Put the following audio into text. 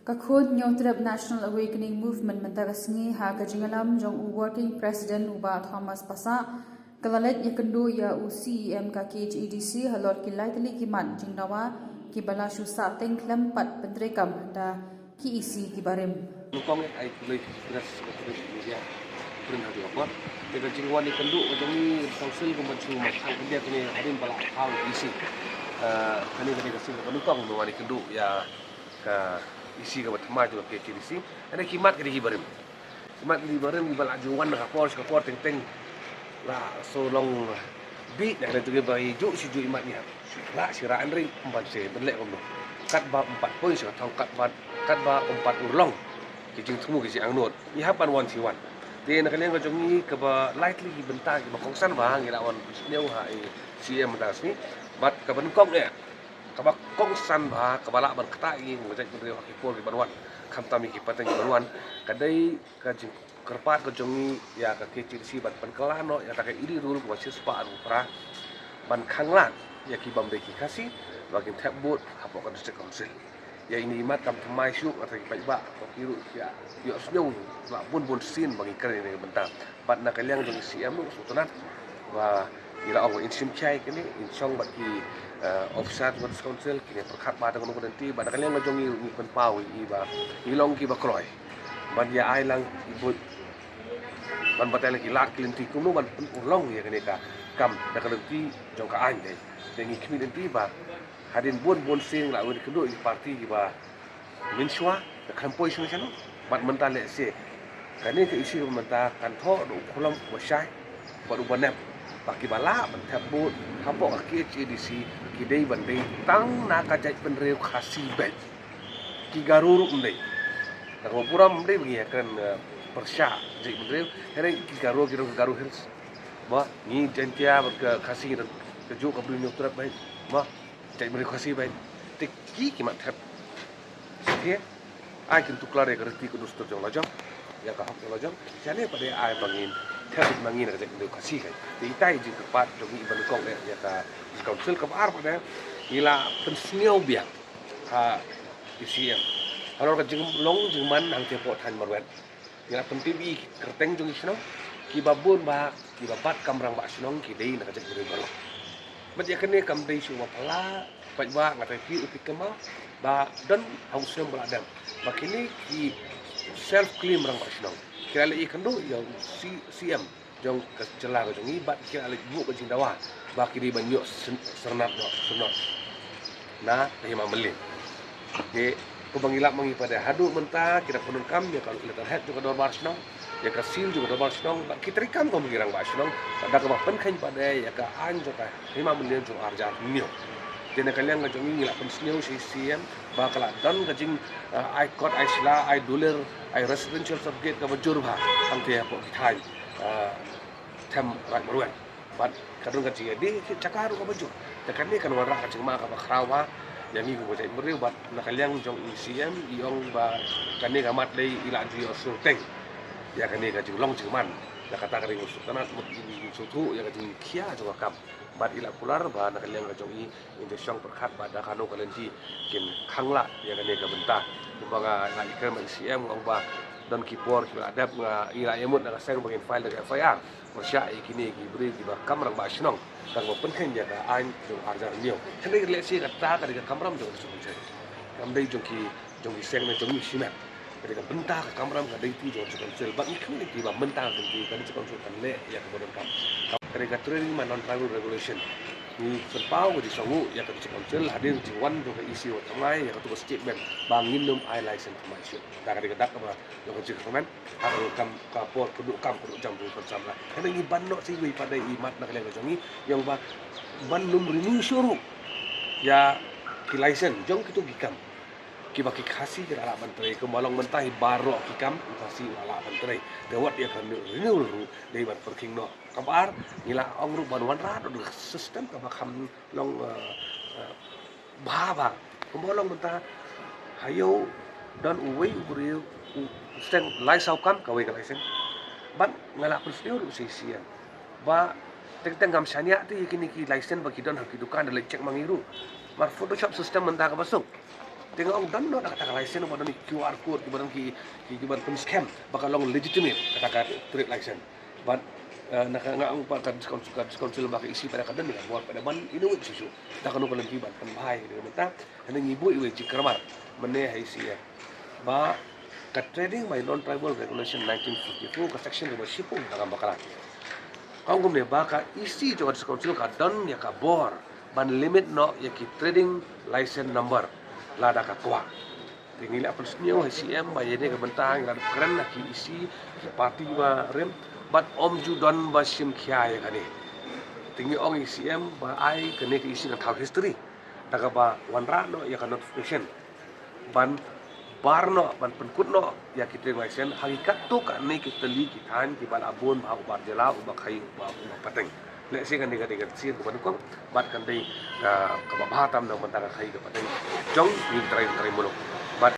Kakhun Nyotrab National Awakening Movement Mentagasngi ha kajingalam jong working president uba Thomas Pasa kalalet yakendu ya UCEM ka KHEDC halor kilai tali kiman jingnawa kibala shu sa tengklem pat pentrekam da ki isi kibarim Nukong ay tuloy kinas media prin hadu apa tega jingwan ikendu ojongi council gumanchu makhang india kini harin bala hang isi kani kasi nukong nuwani kendu ya ka isi ka batma jo ke isi ada kimat kiri barim ibal ajuwan ka por teng teng la so long bi nak tu bai ju si ju imat ni la sira andri empat se benlek kom kat ba 4 poin se thong kat ba 4 urlong kijing temu kisi angnot i hapan wan siwan de nak leng ka jongi ka ba lightly benta ki ba kongsan ba ngira wan neu ha i cm ta sni bat ka ban kong ne ka ba kongsan ba ka bala ban kata i ngajak ku de ki por ki banwan kham tami ki pateng ki banwan kadai ka jing kerpat ka jongi ya ka ke si bat pan kelano ya ta ka iri rul ko sis pa ru pra ban khanglan ya ki bam de ki kasi bagin tap bot hapo ka district council ya ini imat kam temai syuk atau ki ba ko kiru ya yo snyo la bun sin bagi kare ni bentang bat na kaliang jong CM nu sutunan wa ila awal insim chai kini insong bat ki offside wat council kini perkhat ba dengan nanti bat kaliang jong ni pen pau i ba ilong ki ba kroi ban ya ai lang ibut ban batal ki lat klinti kuno ban ulong ya kini ka kam da klinti jong ka an dei dengi community ba hadin bun sin la wen kedu i parti ki ba minswa da kampoi sung chano bat mental le se kani ke isi menta kan tho do kolam wasai ba du banap baki bala ban tabut hapo ke HDC ki dei ban dei tang na ka jai penreu khasi bet ki garuru ndei da ko puram ndei bagi kan persya jai penreu here ki garu hers ba ni jentia ba khasi ke ju ka bri nyotrat bai ba jai penreu khasi bai teki ki mat thap se ai kintu klare kerti kudus terjong lajang ya ka hak lajang jane pada ai bangin thap mangin ka jek kasi kai ti tai ji kepat jogi iban kong ya ka council ka ar pada ila pensniau biak ha UCM kalau ka jeng long jeng man hang te pot han marwet ila pentim i kerteng jogi sno ki babun ba ki babat kamrang ba snong ki dei na ka jek beri balok bat ya kene kam dei su pala pai ba ngatai ki uti kemal ba dan hausnya beladam makini ki self claim rang pasnong kira le ikan do yang CM jong kecela ko jong ibat kira le bu ko jindawa ba kiri banyo sernap no sunot na hima melin de ko bangila mangi pada hadu menta kira punung kam ya kalau letar head juga dor barsnong ya ka sil juga dor barsnong ba kitri kam ko mengirang barsnong pada ka pen khain pada ya ka an joka hima melin jong arjar nio jena kalian ngajong ngi la pensneu CM ba kala dan gajing I court I sila I dollar I residential subject ka bajur ba ang te po thai tham rat marwan bat kadung gajing di cakaru ka bajur tekan ni kan wara gajing ma ka ba krawa yang ni ko jai meriu bat na kalian jong CM iong ba kan ni gamat lei ila ju sulteng ya kan ni gajing long jingman ya kata kering sultanat mut ini sutu ya gajing kia jo kam bat ila pular ba na kaliang ka jongi inde syong perkhat pada kanu kalenti kin khangla ya kane ka benta baga la ikan man CM ngong ba dan kipor ki adab nga ila yamut na seng bagin file daga FIR masya ikini ki bri ki ba kamrang ba shnong tang ba penken ya ka an jong arjar niu hande le si ka ta ka daga kamram jong su je kam dei jong ki seng na jong mi simat daga benta ka kamram ka dei ti jong su kan sel ba ikini ki ba benta ki kan su kan su kan le ya ka bodon kam kerja training non travel regulation ni serpau di songu ya ke council hadir jiwan do isi otamai ya ke statement bangin num I license information da ka dak ba lo ke komen haru kam ka por produk kam produk jam du bersama kana ni banno si wi pada imat nak le jongi yang ba ban num renew syuru ya ki license jong kitu gikam ki baki khasi ke ala bantai ke malong mentahi baro ki kam khasi ala bantai dewat dia kan renew ru dei bat perking no kabar ngila ong ru banwan ra do sistem ka bakam long baba kumolong menta hayo dan uwe ubri steng lai sau kam ka we ka laisen ban ngala persio ru sia ba teng gam sania ti kini ki laisen bagi don hak dukan le cek mangiru mar photoshop sistem menta ka basuk Tengok ang dan no nakataka license mo ni QR code kibaran ki pun scam baka long legitimate kata trade license. But naka ang pa council baka isi pada kadan ni buat pada ban inu susu. Ta kanu kalan kiban pan bahai de mata hana ngibu iwe cikramar mane hai sia. Ba ka trading by non tribal regulation 1954 ka section number 10 dalam bakaran. Kau gumne baka isi jo council ka dan ya ka bor ban limit no ya ki trading license number lada ka tua. Tingil apa senyo HCM bayade ka bentang lada keren ki isi ki parti ba rem bat om ju don ba sim khia ya kane. Tingil ong HCM ba ai kene ki isi ka thau history. Daga ba wanra no ya ka notification. Ban barno ban penkut no ya ki trading license hakikat tu ka ne ki teli ki than ki bal abon ba ubar jela uba khai ba pateng. Lek sih kan diga sih bukan kong bat kan dei ka bahatam nang mentara khai ka pateng jong ni try muluk bat